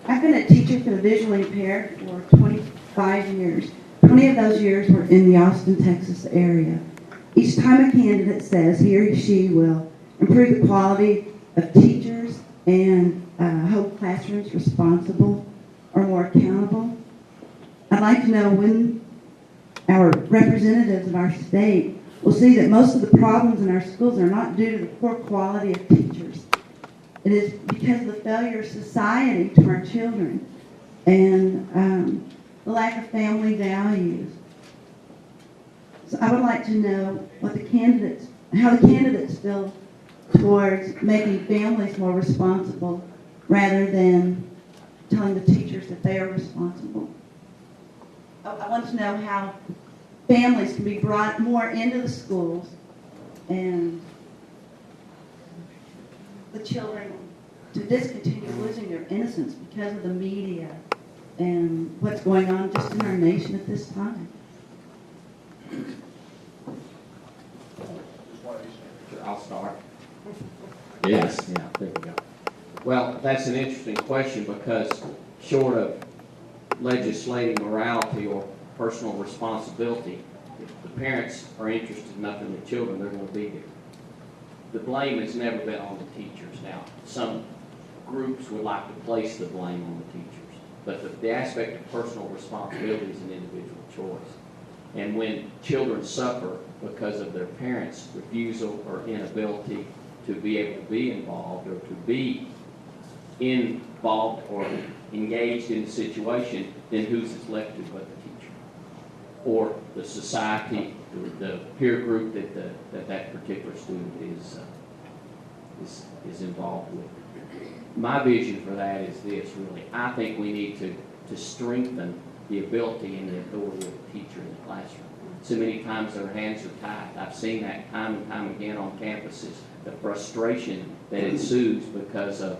I've been a teacher for the visually impaired for 25 years. 20 of those years were in the Austin, Texas area. Each time a candidate says he or she will improve the quality of teachers and hold classrooms responsible or more accountable, I'd like to know when our representatives of our state will see that most of the problems in our schools are not due to the poor quality of teachers. It is because of the failure of society to our children and the lack of family values. So I would like to know what how the candidates feel towards making families more responsible rather than telling the teachers that they are responsible. I want to know how families can be brought more into the schools and the children to discontinue losing their innocence because of the media and what's going on just in our nation at this time. I'll start. Yes, yeah, there we go. Well, that's an interesting question because short of legislating morality or personal responsibility, if the parents are interested enough in the children, they're going to be there. The blame has never been on the teachers. Now, some groups would like to place the blame on the teachers, but the aspect of personal responsibility is an individual choice. And when children suffer because of their parents' refusal or inability to be able to be involved or to be involved or engaged in the situation, then who's it left to but the teacher? Or the society, the peer group that particular student is involved with. My vision for that is this, really. I think we need to strengthen the ability and the authority of the teacher in the classroom. So many times their hands are tied. I've seen that time and time again on campuses, the frustration that ensues because of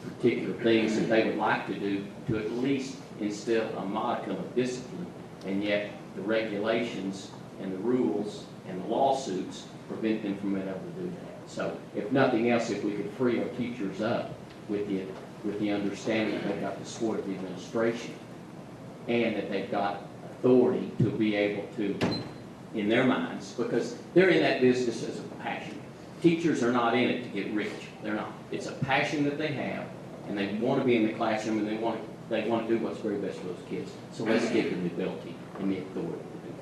particular things that they would like to do to at least instill a modicum of discipline, and yet the regulations and the rules and the lawsuits prevent them from being able to do that. So if nothing else, if we could free our teachers up with the understanding that they've got the support of the administration and that they've got authority to be able to, in their minds, because they're in that business as a passion. Teachers are not in it to get rich. They're not. It's a passion that they have, and they want to be in the classroom, and they want to do what's very best for those kids. So let's give them the ability and the authority to do it.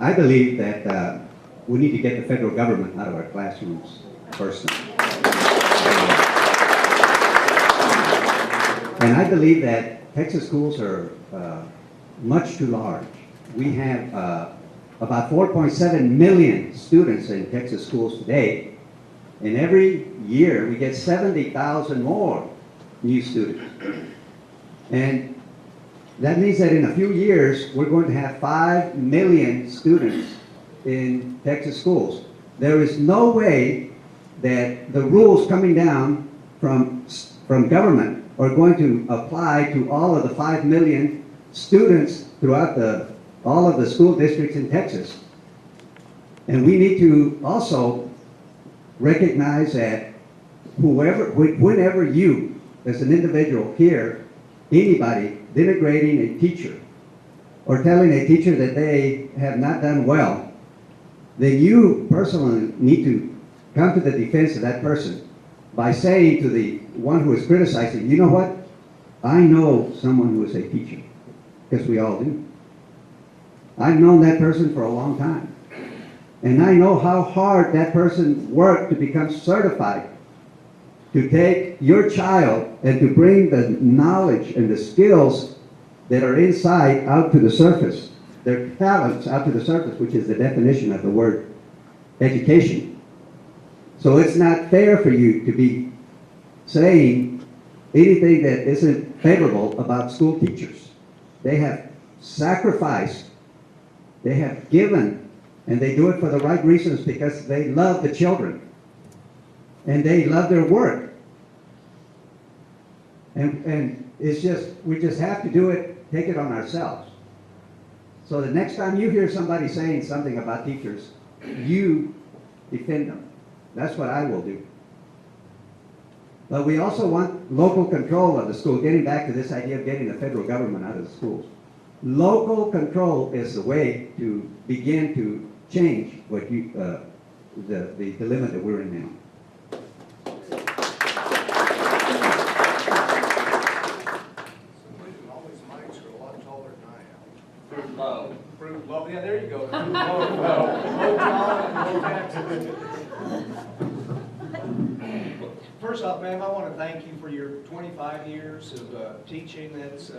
I believe that we need to get the federal government out of our classrooms first. And I believe that Texas schools are much too large. We have about 4.7 million students in Texas schools today, and every year we get 70,000 more new students. And that means that in a few years we're going to have 5 million students in Texas schools. There is no way that the rules coming down from government are going to apply to all of the 5 million students throughout all of the school districts in Texas. And we need to also recognize that whenever you, as an individual, hear anybody denigrating a teacher or telling a teacher that they have not done well, then you personally need to come to the defense of that person by saying to the one who is criticizing, you know what? I know someone who is a teacher, because we all do. I've known that person for a long time. And I know how hard that person worked to become certified, to take your child and to bring the knowledge and the skills that are inside out to the surface, their talents out to the surface, which is the definition of the word education. So it's not fair for you to be saying anything that isn't favorable about school teachers. They have sacrificed, they have given, and they do it for the right reasons because they love the children and they love their work. And it's just, we just have to do it, take it on ourselves. So the next time you hear somebody saying something about teachers, you defend them. That's what I will do. But we also want local control of the school, getting back to this idea of getting the federal government out of the schools. Local control is the way to begin to change what you, the dilemma that we're in now. All these mics are a lot taller than I am. Fruit low. Fruit low, yeah, there you go. Fruit low, low John, low Jackson. First off, ma'am, I want to thank you for your 25 years of teaching. That's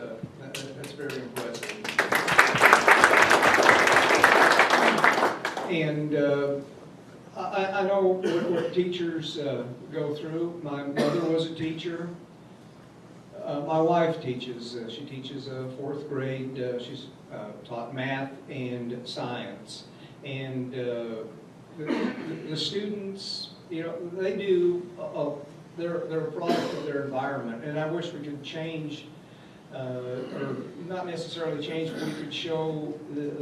very impressive. And I know what teachers go through. My mother was a teacher. My wife teaches. She teaches 4th grade. She's taught math and science. And the students, you know, they do. They're a product of their environment. And I wish we could change, or not necessarily change, but we could show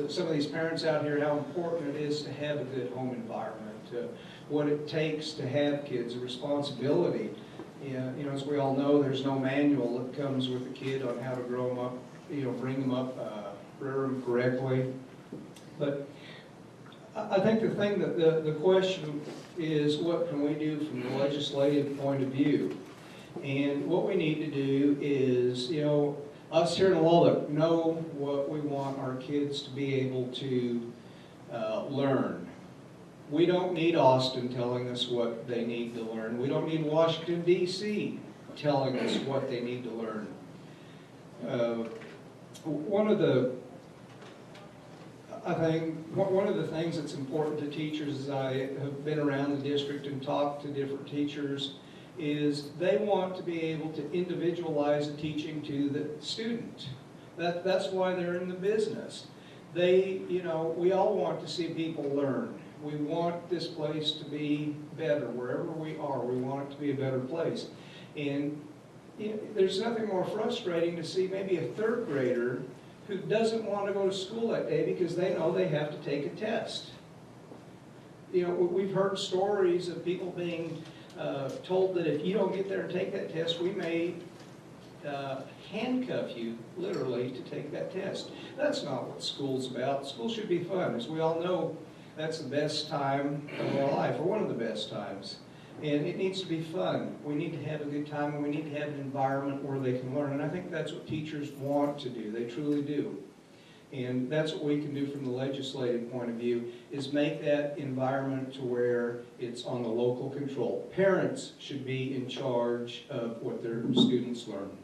some of these parents out here how important it is to have a good home environment. What it takes to have kids, a responsibility. Yeah, you know, as we all know, there's no manual that comes with a kid on how to grow them up, you know, bring them up, rear them correctly. But I think the thing that the question is, what can we do from the legislative point of view? And what we need to do is, you know, us here in Lubbock know what we want our kids to be able to learn. We don't need Austin telling us what they need to learn. We don't need Washington, D.C. telling us what they need to learn. One of the things that's important to teachers, as I have been around the district and talked to different teachers, is they want to be able to individualize the teaching to the student. That's why they're in the business. They, you know, we all want to see people learn. We want this place to be better. Wherever we are, we want it to be a better place. And you know, there's nothing more frustrating to see maybe a 3rd grader who doesn't want to go to school that day because they know they have to take a test. You know, we've heard stories of people being told that if you don't get there and take that test, we may handcuff you, literally, to take that test. That's not what school's about. School should be fun. As we all know, that's the best time of our life, or one of the best times. And it needs to be fun. We need to have a good time, and we need to have an environment where they can learn. And I think that's what teachers want to do. They truly do. And that's what we can do from the legislative point of view, is make that environment to where it's on the local control. Parents should be in charge of what their students learn.